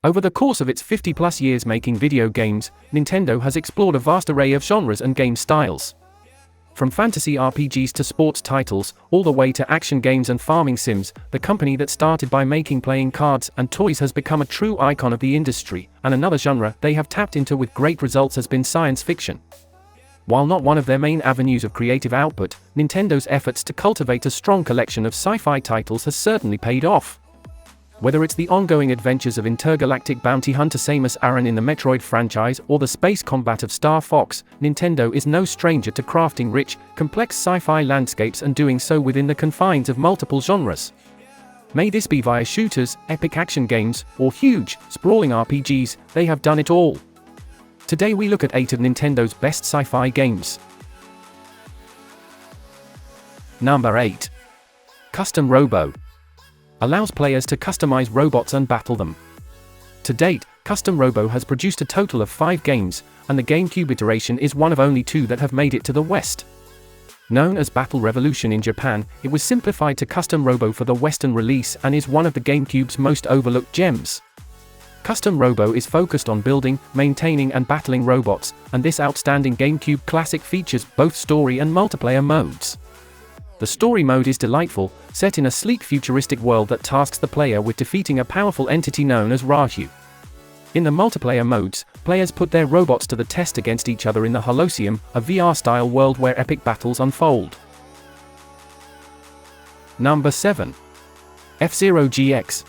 Over the course of its 50-plus years making video games, Nintendo has explored a vast array of genres and game styles. From fantasy RPGs to sports titles, all the way to action games and farming sims, the company that started by making playing cards and toys has become a true icon of the industry, and another genre they have tapped into with great results has been science fiction. While not one of their main avenues of creative output, Nintendo's efforts to cultivate a strong collection of sci-fi titles has certainly paid off. Whether it's the ongoing adventures of intergalactic bounty hunter Samus Aran in the Metroid franchise or the space combat of Star Fox, Nintendo is no stranger to crafting rich, complex sci-fi landscapes and doing so within the confines of multiple genres. May this be via shooters, epic action games, or huge, sprawling RPGs, they have done it all. Today we look at 8 of Nintendo's best sci-fi games. Number 8. Custom Robo. Allows players to customize robots and battle them. To date, Custom Robo has produced a total of 5 games, and the GameCube iteration is one of only 2 that have made it to the West. Known as Battle Revolution in Japan, it was simplified to Custom Robo for the Western release and is one of the GameCube's most overlooked gems. Custom Robo is focused on building, maintaining and battling robots, and this outstanding GameCube classic features both story and multiplayer modes. The story mode is delightful, set in a sleek futuristic world that tasks the player with defeating a powerful entity known as Raju. In the multiplayer modes, players put their robots to the test against each other in the Holosseum, a VR-style world where epic battles unfold. Number 7. F-Zero GX.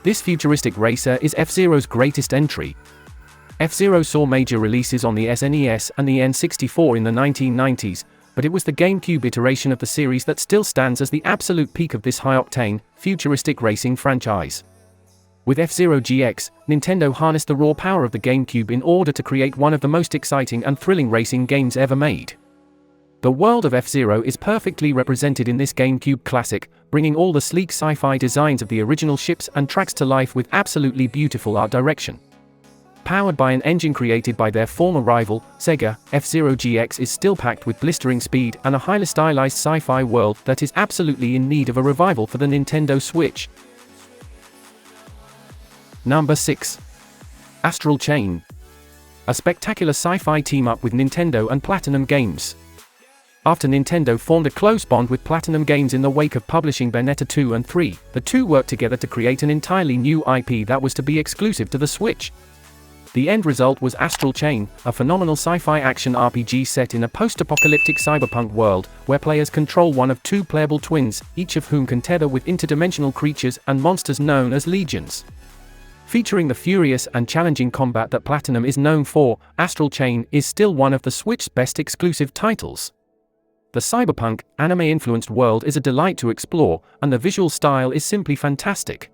This futuristic racer is F-Zero's greatest entry. F-Zero saw major releases on the SNES and the N64 in the 1990s, but it was the GameCube iteration of the series that still stands as the absolute peak of this high-octane, futuristic racing franchise. With F-Zero GX, Nintendo harnessed the raw power of the GameCube in order to create one of the most exciting and thrilling racing games ever made. The world of F-Zero is perfectly represented in this GameCube classic, bringing all the sleek sci-fi designs of the original ships and tracks to life with absolutely beautiful art direction. Powered by an engine created by their former rival, Sega, F-Zero GX is still packed with blistering speed and a highly stylized sci-fi world that is absolutely in need of a revival for the Nintendo Switch. Number 6. Astral Chain. A spectacular sci-fi team-up with Nintendo and Platinum Games. After Nintendo formed a close bond with Platinum Games in the wake of publishing Bayonetta 2 and 3, the two worked together to create an entirely new IP that was to be exclusive to the Switch. The end result was Astral Chain, a phenomenal sci-fi action RPG set in a post-apocalyptic cyberpunk world, where players control one of 2 playable twins, each of whom can tether with interdimensional creatures and monsters known as legions. Featuring the furious and challenging combat that Platinum is known for, Astral Chain is still one of the Switch's best exclusive titles. The cyberpunk, anime-influenced world is a delight to explore, and the visual style is simply fantastic.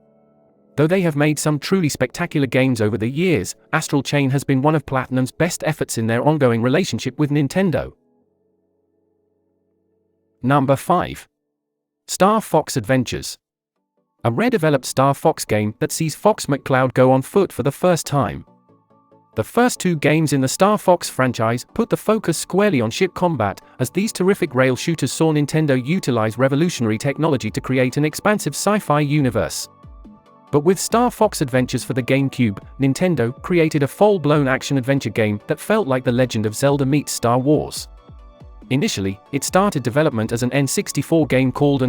Though they have made some truly spectacular games over the years, Astral Chain has been one of Platinum's best efforts in their ongoing relationship with Nintendo. Number 5. Star Fox Adventures. A rare-developed Star Fox game that sees Fox McCloud go on foot for the first time. The first 2 games in the Star Fox franchise put the focus squarely on ship combat, as these terrific rail shooters saw Nintendo utilize revolutionary technology to create an expansive sci-fi universe. But with Star Fox Adventures for the GameCube, Nintendo created a full-blown action-adventure game that felt like The Legend of Zelda meets Star Wars. Initially, it started development as an N64 game called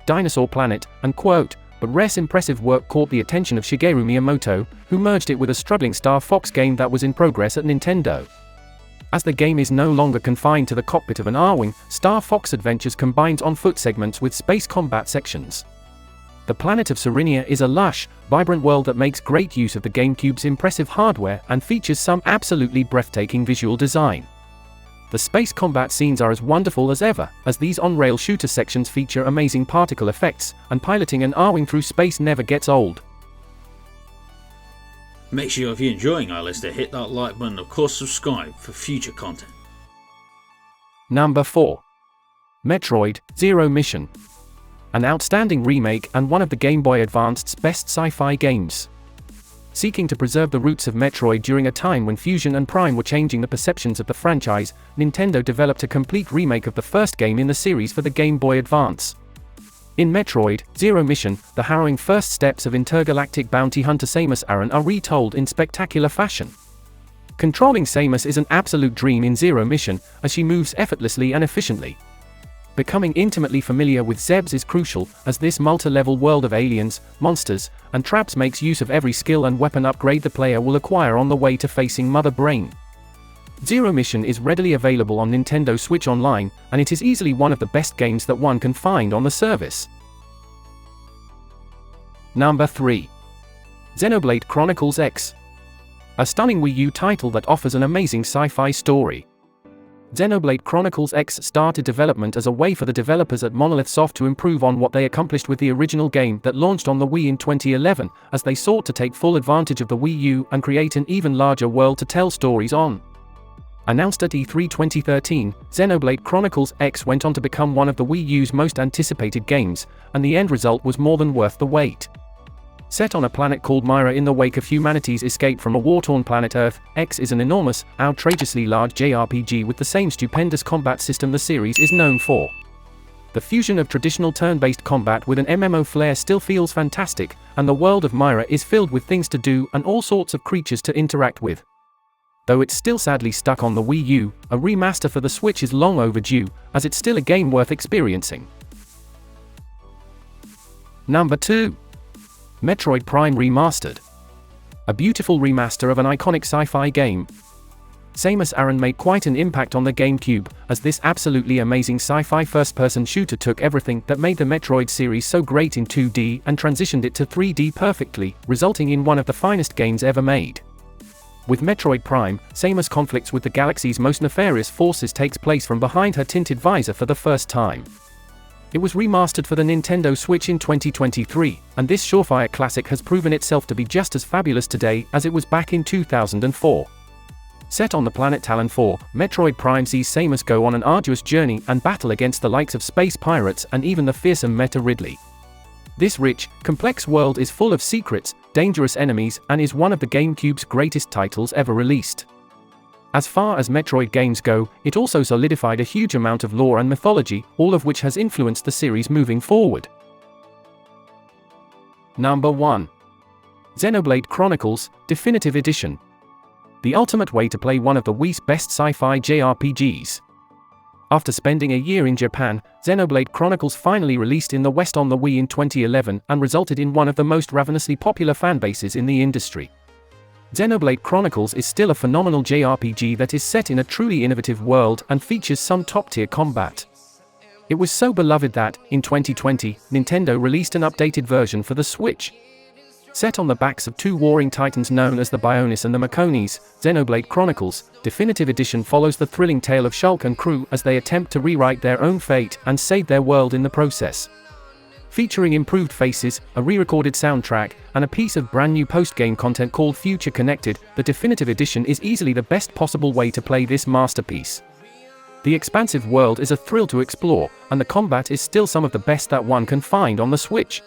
Dinosaur Planet, but Rare's impressive work caught the attention of Shigeru Miyamoto, who merged it with a struggling Star Fox game that was in progress at Nintendo. As the game is no longer confined to the cockpit of an R-Wing, Star Fox Adventures combines on-foot segments with space combat sections. The planet of Serenia is a lush, vibrant world that makes great use of the GameCube's impressive hardware and features some absolutely breathtaking visual design. The space combat scenes are as wonderful as ever, as these on-rail shooter sections feature amazing particle effects, and piloting an R-Wing through space never gets old. Make sure if you're enjoying our list to hit that like button and of course subscribe for future content. Number 4. Metroid: Zero Mission. An outstanding remake and one of the Game Boy Advance's best sci-fi games. Seeking to preserve the roots of Metroid during a time when Fusion and Prime were changing the perceptions of the franchise, Nintendo developed a complete remake of the first game in the series for the Game Boy Advance. In Metroid Zero Mission, the harrowing first steps of intergalactic bounty hunter Samus Aran are retold in spectacular fashion. Controlling Samus is an absolute dream in Zero Mission, as she moves effortlessly and efficiently. Becoming intimately familiar with Zebes is crucial, as this multi-level world of aliens, monsters, and traps makes use of every skill and weapon upgrade the player will acquire on the way to facing Mother Brain. Zero Mission is readily available on Nintendo Switch Online, and it is easily one of the best games that one can find on the service. Number 3. Xenoblade Chronicles X. A stunning Wii U title that offers an amazing sci-fi story. Xenoblade Chronicles X started development as a way for the developers at Monolith Soft to improve on what they accomplished with the original game that launched on the Wii in 2011, as they sought to take full advantage of the Wii U and create an even larger world to tell stories on. Announced at E3 2013, Xenoblade Chronicles X went on to become one of the Wii U's most anticipated games, and the end result was more than worth the wait. Set on a planet called Myra in the wake of humanity's escape from a war-torn planet Earth, X is an enormous, outrageously large JRPG with the same stupendous combat system the series is known for. The fusion of traditional turn-based combat with an MMO flair still feels fantastic, and the world of Myra is filled with things to do and all sorts of creatures to interact with. Though it's still sadly stuck on the Wii U, a remaster for the Switch is long overdue, as it's still a game worth experiencing. Number 2. Metroid Prime Remastered. A beautiful remaster of an iconic sci-fi game. Samus Aran made quite an impact on the GameCube, as this absolutely amazing sci-fi first-person shooter took everything that made the Metroid series so great in 2D and transitioned it to 3D perfectly, resulting in one of the finest games ever made. With Metroid Prime, Samus' conflicts with the galaxy's most nefarious forces takes place from behind her tinted visor for the first time. It was remastered for the Nintendo Switch in 2023, and this surefire classic has proven itself to be just as fabulous today as it was back in 2004. Set on the planet Talon 4, Metroid Prime sees Samus go on an arduous journey and battle against the likes of space pirates and even the fearsome Meta Ridley. This rich, complex world is full of secrets, dangerous enemies, and is one of the GameCube's greatest titles ever released. As far as Metroid games go, it also solidified a huge amount of lore and mythology, all of which has influenced the series moving forward. Number 1. Xenoblade Chronicles Definitive Edition. The ultimate way to play one of the Wii's best sci-fi JRPGs. After spending a year in Japan, Xenoblade Chronicles finally released in the West on the Wii in 2011 and resulted in one of the most ravenously popular fanbases in the industry. Xenoblade Chronicles is still a phenomenal JRPG that is set in a truly innovative world and features some top-tier combat. It was so beloved that, in 2020, Nintendo released an updated version for the Switch. Set on the backs of two warring titans known as the Bionis and the Maconis, Xenoblade Chronicles Definitive Edition follows the thrilling tale of Shulk and crew as they attempt to rewrite their own fate and save their world in the process. Featuring improved faces, a re-recorded soundtrack, and a piece of brand new post-game content called Future Connected, the Definitive Edition is easily the best possible way to play this masterpiece. The expansive world is a thrill to explore, and the combat is still some of the best that one can find on the Switch.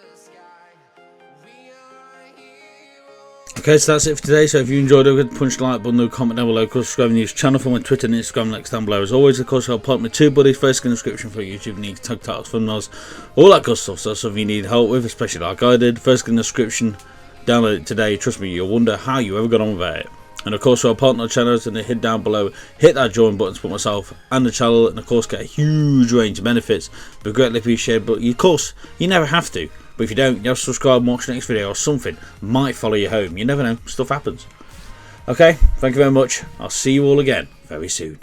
Okay, so that's it for today. So if you enjoyed it, punch the like button, comment down below, subscribe to the news channel for my Twitter and Instagram links down below. As always, of course, I'll put my TubeBuddy first in the description for YouTube needs, tag titles, thumbnails, all that good stuff. So if you need help with, especially like I did, first in the description, download it today. Trust me, you'll wonder how you ever got on without it. And of course, our partner channels and hit down below, hit that join button to put myself and the channel, and of course get a huge range of benefits. But greatly appreciated. But of course, you never have to. But if you don't, you have to subscribe and watch the next video, or something might follow you home. You never know, stuff happens. Okay, thank you very much. I'll see you all again very soon.